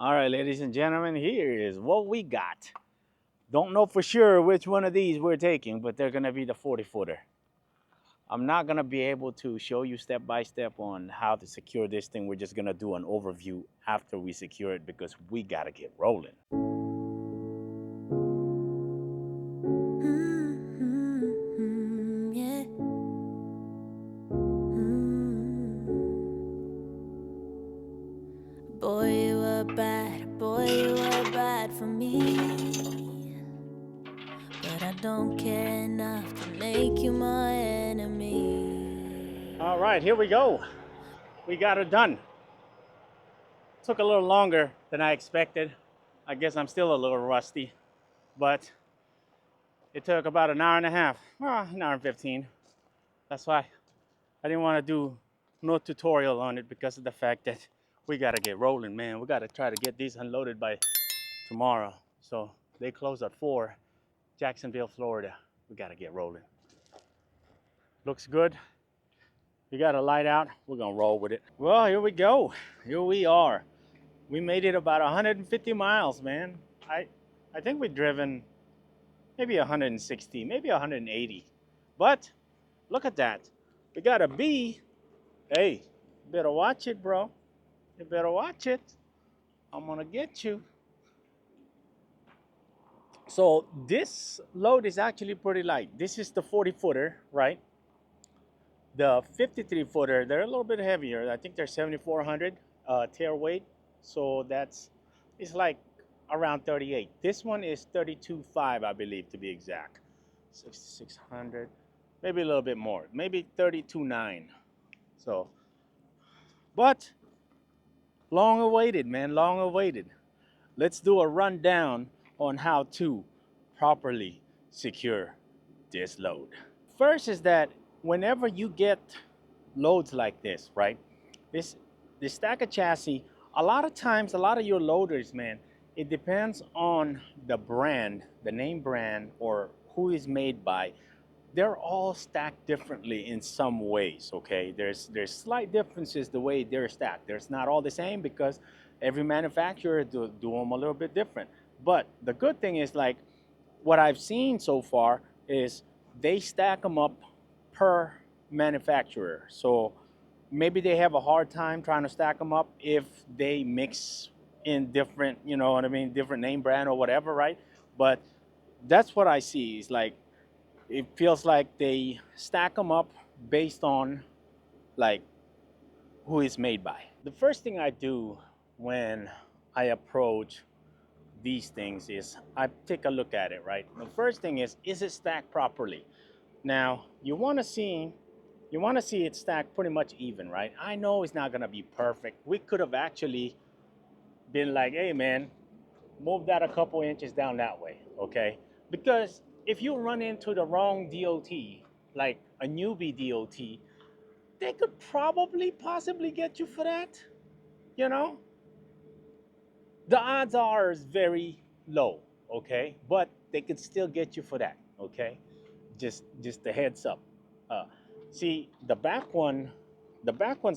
All right, ladies and gentlemen, here is what we got. Don't know for sure which one of these we're taking, but they're gonna be the 40 footer. I'm not gonna be able to show you step by step on how to secure this thing. We're just gonna do an overview after we secure it because we gotta get rolling. Yeah. Boy, you were bad for me. But I don't care enough to make you my enemy. All right, here we go. We got it done. Took a little longer than I expected. I guess I'm still a little rusty, but it took about an hour and a half, an hour and 15. That's why I didn't want to do no tutorial on it because of the fact that we got to get rolling, man. We got to try to get these unloaded by tomorrow. So they close at 4, Jacksonville, Florida. We got to get rolling. Looks good. We got a light out. We're going to roll with it. Well, here we go. Here we are. We made it about 150 miles, man. I think we've driven maybe 160, maybe 180. But look at that. We got a B. Hey, you better watch it, bro. You better watch it. I'm gonna get you. So this load is actually pretty light. This is the 40 footer, right? The 53 footer, they're a little bit heavier. I think they're 7,400 tear weight. So it's like around 38. This one is 32.5, I believe, to be exact. 6,600, maybe a little bit more, maybe 32.9. So, but long awaited, man, long awaited. Let's do a rundown on how to properly secure this load. First is that whenever you get loads like this, right? This stack of chassis, a lot of times, a lot of your loaders, man, it depends on the brand, the name brand, or who is made by. They're all stacked differently in some ways, okay? There's slight differences the way they're stacked. There's not all the same because every manufacturer do them a little bit different. But the good thing is, like, what I've seen so far is they stack them up per manufacturer. So maybe they have a hard time trying to stack them up if they mix in different, you know what I mean, different name brand or whatever, right? But that's what I see is like, it feels like they stack them up based on like who is made by. The first thing I do when I approach these things is I take a look at it, right? The first thing is it stacked properly? Now you want to see it stacked pretty much even, right? I know it's not gonna be perfect. We could have actually been like, hey man, move that a couple inches down that way, okay? Because if you run into the wrong DOT, like a newbie DOT, they could probably possibly get you for that, you know? The odds are is very low, okay? But they could still get you for that, okay? Just a heads up. Uh, See, the back ones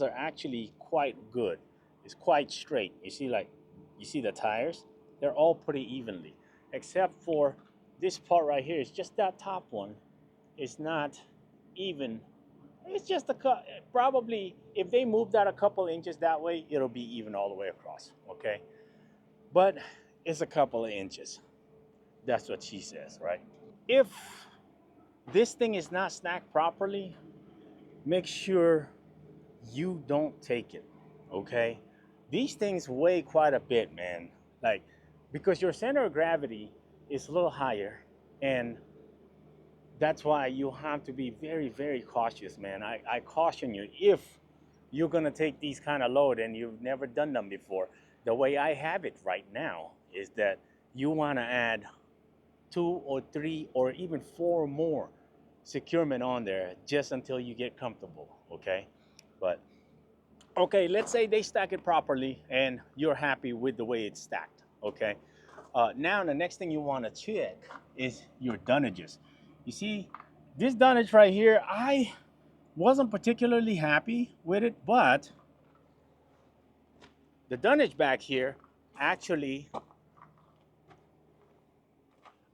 are actually quite good. It's quite straight. You see the tires? They're all pretty evenly, except for this part right here. It's just that top one. It's not even. It's just probably if they move that a couple inches that way, it'll be even all the way across. Okay, but it's a couple of inches. That's what she says, right? If this thing is not stacked properly, make sure you don't take it, okay? These things weigh quite a bit, man. Like, because your center of gravity is a little higher, and that's why you have to be very, very cautious, man. I caution you, if you're gonna take these kind of load and you've never done them before, the way I have it right now is that you wanna add 2 or 3 or even 4 more securement on there just until you get comfortable, okay? But okay, let's say they stack it properly and you're happy with the way it's stacked, okay? Now the next thing you want to check is your dunnages. You see, this dunnage right here, I wasn't particularly happy with it, but the dunnage back here actually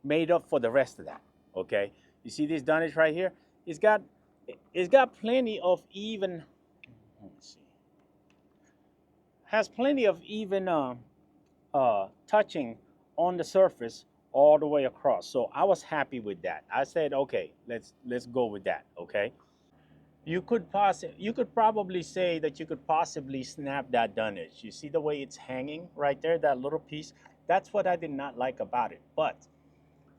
made up for the rest of that. Okay, you see this dunnage right here? It's got it's got plenty of even. Let's see, has plenty of even touching on the surface all the way across. So I was happy with that. I said, okay, let's go with that. Okay. You could probably say that you could possibly snap that dunnage. You see the way it's hanging right there, that little piece? That's what I did not like about it. But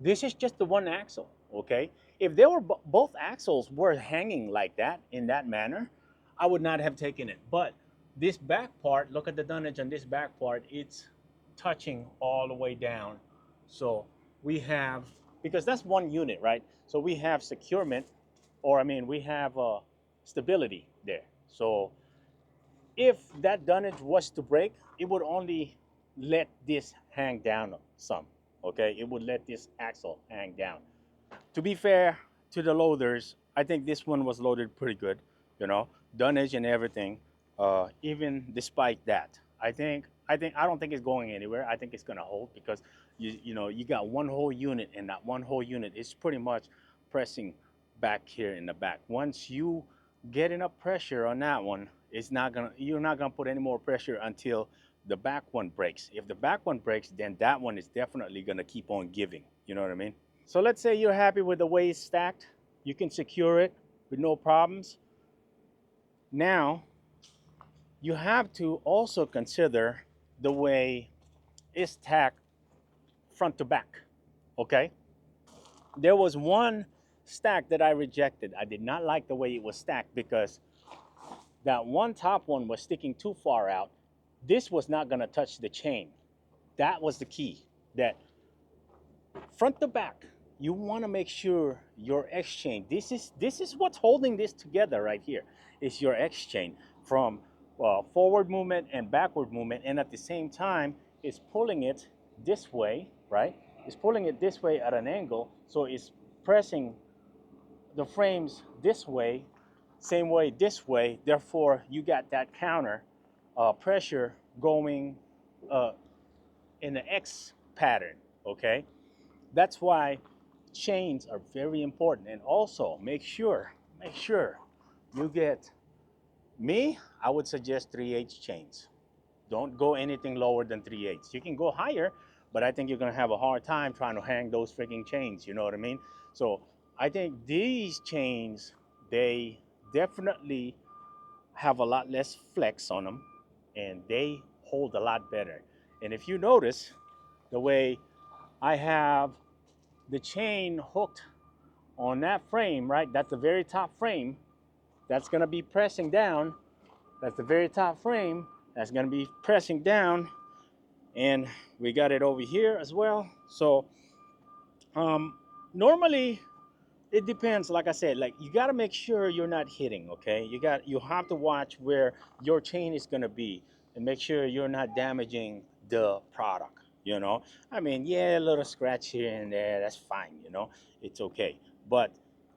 this is just the one axle, okay? If they were both axles were hanging like that in that manner, I would not have taken it. But this back part, look at the dunnage on this back part, it's touching all the way down. So we have, because that's one unit, right? So we have securement, or I mean, we have stability there. So if that dunnage was to break, it would only let this hang down some. Okay, it would let this axle hang down. To be fair to the loaders, I think this one was loaded pretty good. You know, dunnage and everything. Even despite that, I don't think it's going anywhere. I think it's gonna hold because you know you got one whole unit, and that one whole unit is pretty much pressing back here in the back. Once you get enough pressure on that one, it's not gonna you're not gonna put any more pressure until the back one breaks. If the back one breaks, then that one is definitely gonna keep on giving. You know what I mean? So let's say you're happy with the way it's stacked. You can secure it with no problems. Now, you have to also consider the way it's stacked front to back. Okay? There was one stack that I rejected. I did not like the way it was stacked because that one top one was sticking too far out. This was not going to touch the chain. That was the key. That front to back, you want to make sure your X chain. This is what's holding this together right here. Is your X chain from forward movement and backward movement, and at the same time, it's pulling it this way, right? It's pulling it this way at an angle, so it's pressing the frames this way, same way this way. Therefore, you got that counter pressure going uh, in the X pattern. Okay. That's why chains are very important. And also make sure you get, me, I would suggest 3/8 chains. Don't go anything lower than 3/8. You can go higher, but I think you're gonna have a hard time trying to hang those freaking chains, you know what I mean? So I think these chains, they definitely have a lot less flex on them, and they hold a lot better. And if you notice the way I have the chain hooked on that frame, right? That's the very top frame. That's gonna be pressing down. That's the very top frame. That's gonna be pressing down. And we got it over here as well. So um, normally it depends. Like I said, like you gotta make sure you're not hitting, okay? You have to watch where your chain is gonna be and make sure you're not damaging the product. You know, I mean, yeah, a little scratch here and there, that's fine. You know, it's okay, but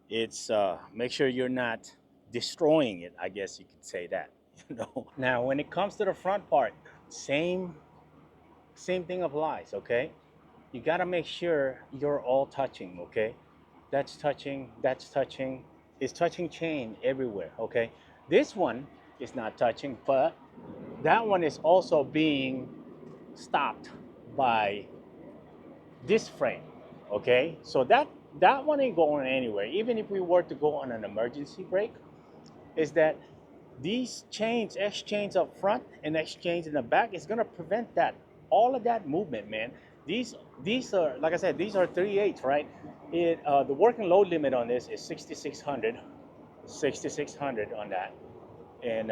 it's make sure you're not destroying it. I guess you could say that. You know. Now, when it comes to the front part, same thing applies. Okay, you gotta make sure you're all touching. Okay, that's touching, it's touching chain everywhere. Okay, this one is not touching, but that one is also being stopped by this frame. Okay, so that one ain't going anywhere. Even if we were to go on an emergency brake, is that these chains, X chains up front and X chains in the back, is gonna prevent that, all of that movement, man. These are, like I said, these are 3/8, right? The working load limit on this is 6,600, 6,600 on that, and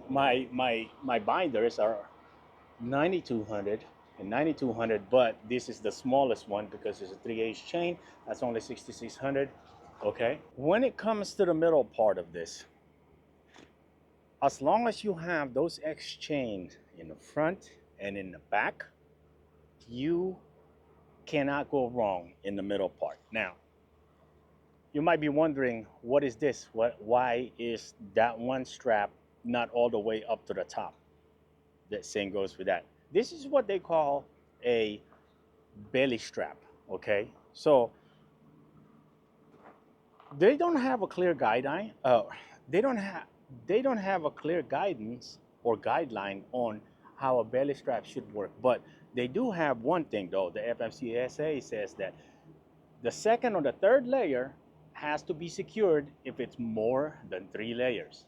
my binders are 9,200 and 9,200, but this is the smallest one because it's a 3/8 chain. That's only 6,600. Okay. When it comes to the middle part of this, as long as you have those X chains in the front and in the back, you cannot go wrong in the middle part. Now, you might be wondering, what is this? Why is that one strap not all the way up to the top? That same goes with that. This is what they call a belly strap. Okay, so they don't have a clear guideline. They don't have they don't have a clear guidance or guideline on how a belly strap should work. But they do have one thing though. The FMCSA says that the second or the third layer has to be secured if it's more than 3 layers.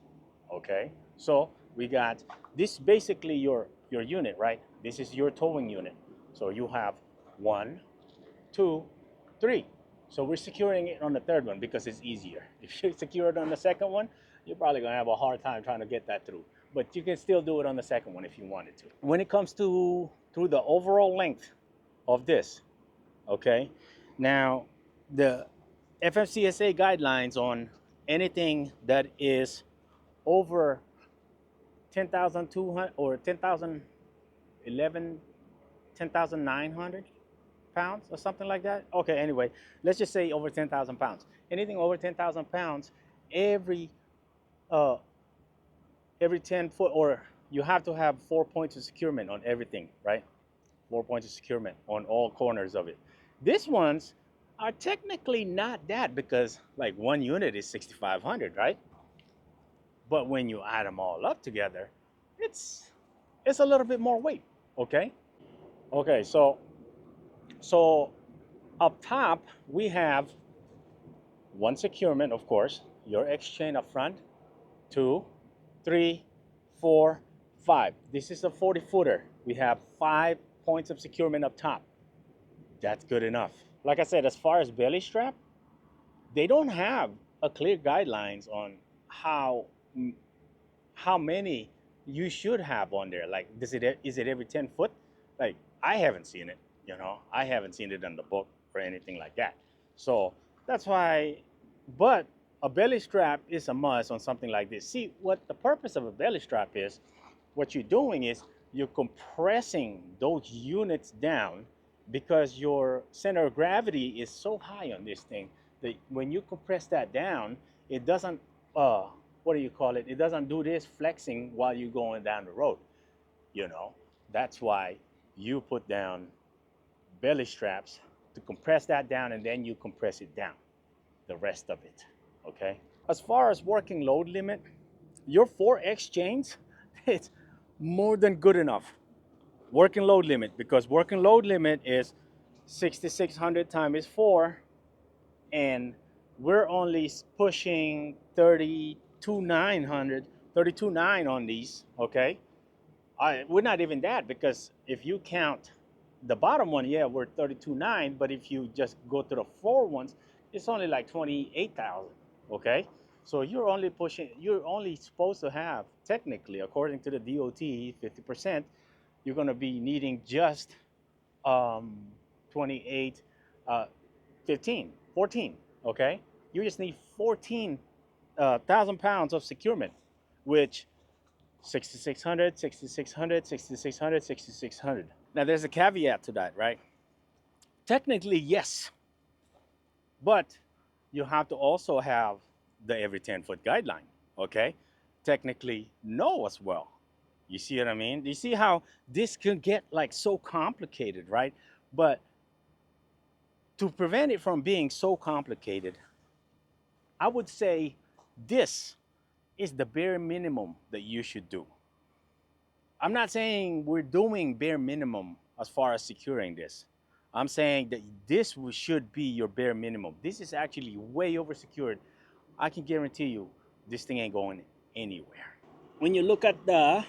Okay, so we got this basically your unit, right? This is your towing unit. So you have 1, 2, 3. So we're securing it on the third one because it's easier. If you secure it on the second one, you're probably gonna have a hard time trying to get that through. But you can still do it on the second one if you wanted to. When it comes to the overall length of this, okay, now the FMCSA guidelines on anything that is over 10,200 or 10,011, 10,900 pounds or something like that. Okay, anyway, let's just say over 10,000 pounds. Anything over 10,000 pounds, every uh, every 10 foot, or you have to have 4 points of securement on everything, right? 4 points of securement on all corners of it. These ones are technically not that because like one unit is 6,500, right? But when you add them all up together, it's it's a little bit more weight. Okay. Okay. So up top we have one securement, of course, your X chain up front, 2, 3, 4, 5. This is a 40 footer. We have 5 points of securement up top. That's good enough. Like I said, as far as belly strap, they don't have a clear guidelines on how how many you should have on there. Like, is it every 10 foot? Like, I haven't seen it. I haven't seen it in the book or anything like that. So that's why. But a belly strap is a must on something like this. See, what the purpose of a belly strap is, what you're doing is you're compressing those units down because your center of gravity is so high on this thing that when you compress that down, it doesn't, what do you call it? It doesn't do this flexing while you're going down the road. You know, that's why you put down belly straps to compress that down, and then you compress it down, the rest of it. Okay. As far as working load limit, your 4X chains, it's more than good enough. Working load limit, because working load limit is 6,600 times 4, and we're only pushing 32,900, 32.9 on these. Okay, we're not even that, because if you count the bottom one, yeah, we're 32.9, but if you just go to the 4 ones, it's only like 28,000. Okay, so you're only supposed to have, technically, according to the DOT, 50%. You're going to be needing just 28, 15, 14. Okay, you just need 14,000 pounds of securement, which 6,600, 6,600, 6,600, 6,600. Now there's a caveat to that, right? Technically, yes, but you have to also have the every 10-foot guideline. Okay, technically, no as well. You see what I mean? You see how this can get like so complicated, right? But to prevent it from being so complicated, I would say this is the bare minimum that you should do. I'm not saying we're doing bare minimum as far as securing this. I'm saying that this should be your bare minimum. This is actually way over secured. I can guarantee you this thing ain't going anywhere. When you look at the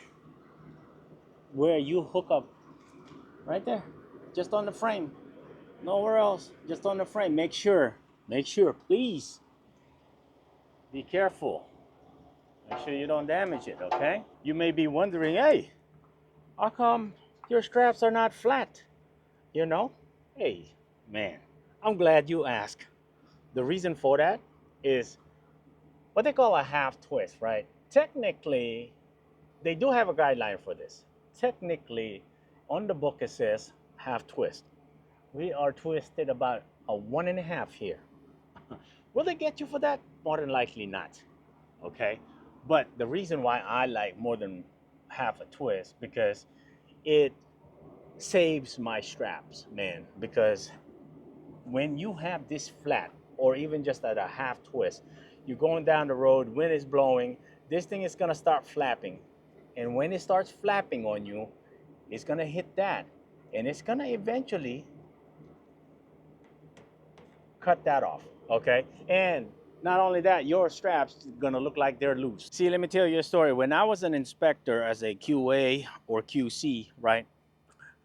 where you hook up, right there, just on the frame, nowhere else, just on the frame. Make sure, please be careful. Make sure you don't damage it, okay? You may be wondering, hey, how come your straps are not flat? You know? Hey, man, I'm glad you asked. The reason for that is what they call a half twist, right? Technically, they do have a guideline for this. Technically, on the book it says half twist. We are twisted about a 1.5 here. Will they get you for that? More than likely not. Okay? But the reason why I like more than half a twist, because it saves my straps, man, because when you have this flat or even just at a half twist, you're going down the road, wind is blowing, this thing is gonna start flapping. And when it starts flapping on you, it's gonna hit that. And it's gonna eventually cut that off, okay? And not only that, your straps gonna look like they're loose. See, let me tell you a story. When I was an inspector as a QA or QC, right?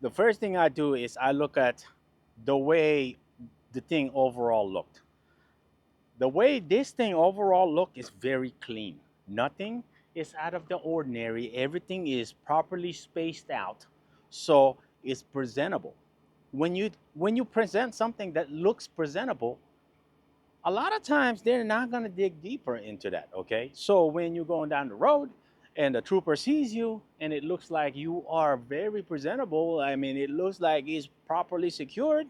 The first thing I do is I look at the way the thing overall looked. The way this thing overall look is very clean. Nothing is out of the ordinary. Everything is properly spaced out, so it's presentable. When you present something that looks presentable, a lot of times they're not going to dig deeper into that, okay? So when you're going down the road and the trooper sees you and it looks like you are very presentable, I mean, it looks like it's properly secured,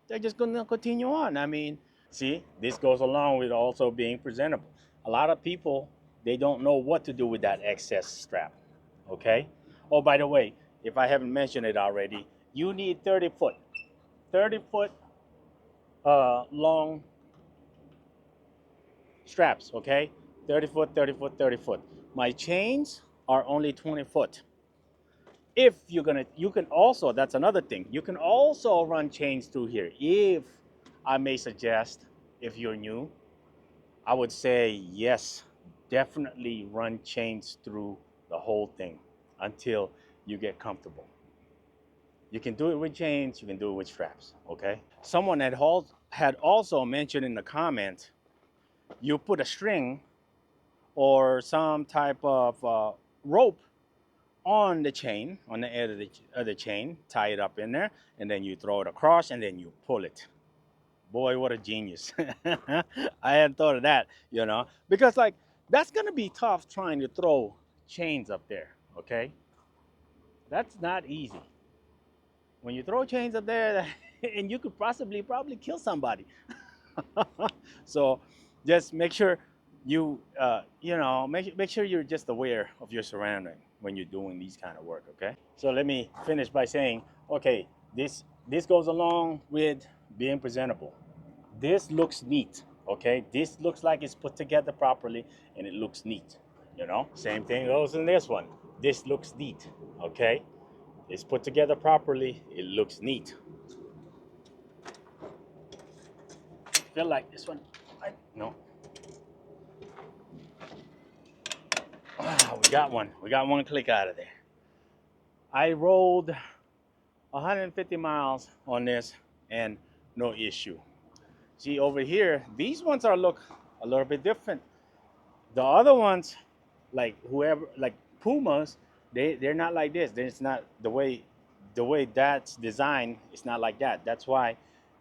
they're just going to continue on. I mean, see, this goes along with also being presentable. A lot of people, they don't know what to do with that excess strap, okay? Oh, by the way, if I haven't mentioned it already, you need 30 foot long straps, okay? 30 foot, 30 foot, 30 foot. My chains are only 20 foot. If you're gonna, you can also, that's another thing, you can also run chains through here. If I may suggest, if you're new, I would say yes, definitely run chains through the whole thing until you get comfortable. You can do it with chains, you can do it with straps, okay? Someone had also mentioned in the comment, you put a string or some type of rope on the chain, on the end of the chain, tie it up in there, and then you throw it across and then you pull it. Boy, what a genius. I hadn't thought of that, because like that's gonna be tough trying to throw chains up there, okay? That's not easy. When you throw chains up there, and you could probably kill somebody. So just make sure make sure you're just aware of your surrounding when you're doing these kind of work, okay? So let me finish by saying, okay, this goes along with being presentable. This looks neat, okay? This looks like it's put together properly and it looks neat, Same thing goes in this one. This looks neat, okay? It's put together properly, it looks neat. Feel like this one, no. We got one. We got one click out of there. I rolled 150 miles on this and no issue. See over here, these ones look a little bit different. The other ones, like Pumas, they're not like this. It's not the way that's designed. It's not like that. That's why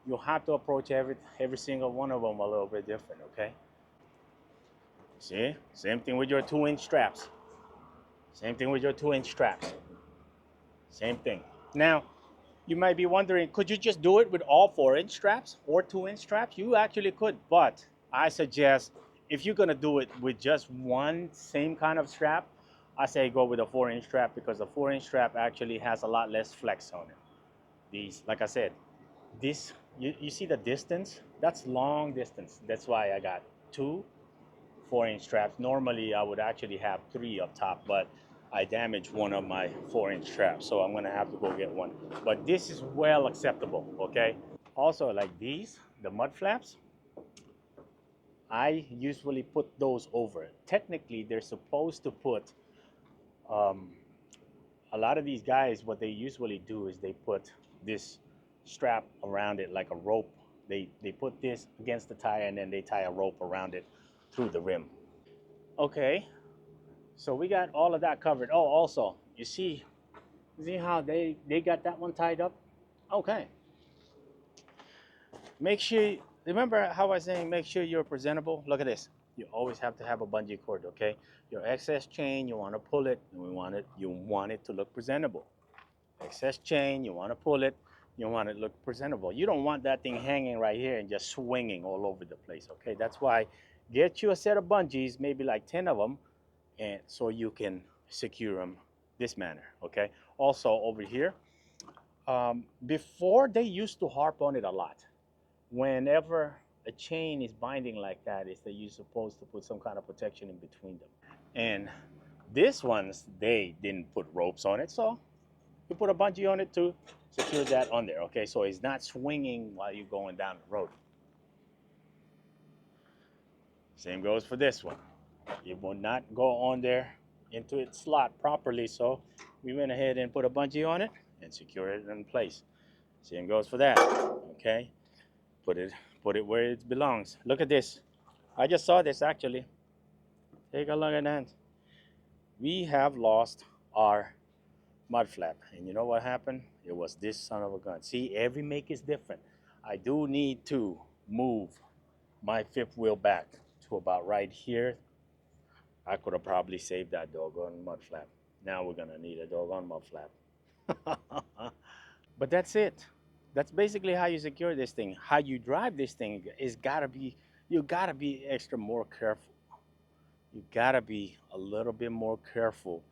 you have to approach every single one of them a little bit different. Okay. See, same thing with your 2-inch straps. Same thing with your 2-inch straps. Same thing. Now, you might be wondering, could you just do it with all 4-inch straps or 2-inch straps? You actually could, but I suggest if you're gonna do it with just one same kind of strap, I say go with a 4-inch strap because the 4-inch strap actually has a lot less flex on it. These, like I said, you see the distance? That's long distance. That's why I got 2 4-inch straps. Normally, I would actually have 3 up top, but I damaged one of my 4-inch straps, so I'm gonna have to go get one. But this is well acceptable, okay? Also, like these, the mud flaps, I usually put those over. Technically, they're supposed to put, a lot of these guys, what they usually do is they put this strap around it like a rope. They put this against the tire and then they tie a rope around it through the rim. Okay, so we got all of that covered. Oh, also, you see how they got that one tied up? Okay. Make sure, remember how I was saying make sure you're presentable? Look at this. You always have to have a bungee cord, okay? Your excess chain, you want to pull it, and you want it to look presentable. Excess chain, you want to pull it, you want it to look presentable. You don't want that thing hanging right here and just swinging all over the place, okay? That's why get you a set of bungees, maybe like 10 of them, and so you can secure them this manner, okay? Also over here, Before they used to harp on it a lot. Whenever a chain is binding like that, is that you're supposed to put some kind of protection in between them. And this ones, they didn't put ropes on it, so you put a bungee on it to secure that on there. Okay, so it's not swinging while you're going down the road. Same goes for this one. It will not go on there into its slot properly, so we went ahead and put a bungee on it and secure it in place. Same goes for that. Okay, put it put it where it belongs. Look at this. I just saw this actually. Take a look at that. We have lost our mud flap, and you know what happened? It was this son of a gun. See, every make is different. I do need to move my fifth wheel back to about right here. I could have probably saved that doggone mud flap. Now we're gonna need a doggone mud flap. But that's it. That's basically how you secure this thing. How you drive this thing is gotta be, you gotta be extra more careful. You gotta be a little bit more careful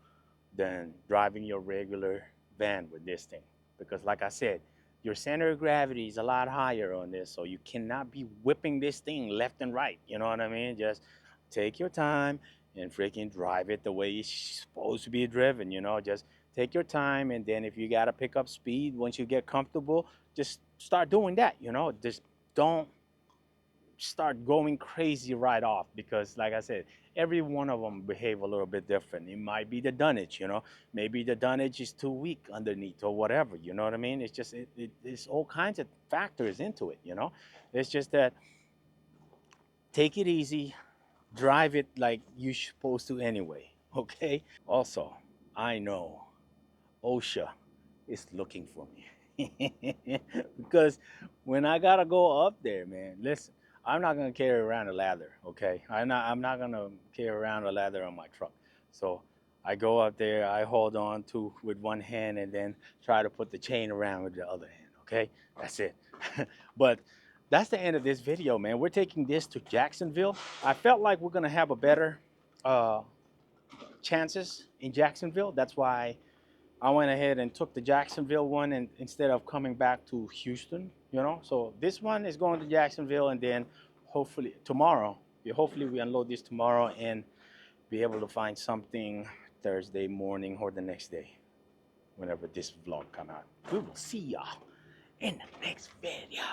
than driving your regular van with this thing. Because like I said, your center of gravity is a lot higher on this, so you cannot be whipping this thing left and right. You know what I mean? Just take your time and freaking drive it the way it's supposed to be driven. Just take your time, and then if you gotta pick up speed once you get comfortable, just start doing that. Just don't start going crazy right off, because like I said, every one of them behave a little bit different. It might be the dunnage. Maybe the dunnage is too weak underneath or whatever. You know what I mean? It's just it's all kinds of factors into it. It's just that, take it easy, drive it like you're supposed to anyway. Okay. Also, I know OSHA is looking for me. Because when I gotta go up there, man, listen, I'm not gonna carry around a ladder, okay? I'm not gonna carry around a ladder on my truck. So I go up there, I hold on to with one hand and then try to put the chain around with the other hand, okay? That's it. But that's the end of this video, man. We're taking this to Jacksonville. I felt like we're gonna have a better uh, chances in Jacksonville. That's why I went ahead and took the Jacksonville one, and instead of coming back to Houston. So this one is going to Jacksonville, and then hopefully tomorrow, hopefully we unload this tomorrow and be able to find something Thursday morning or the next day, whenever this vlog come out. We will see y'all in the next video.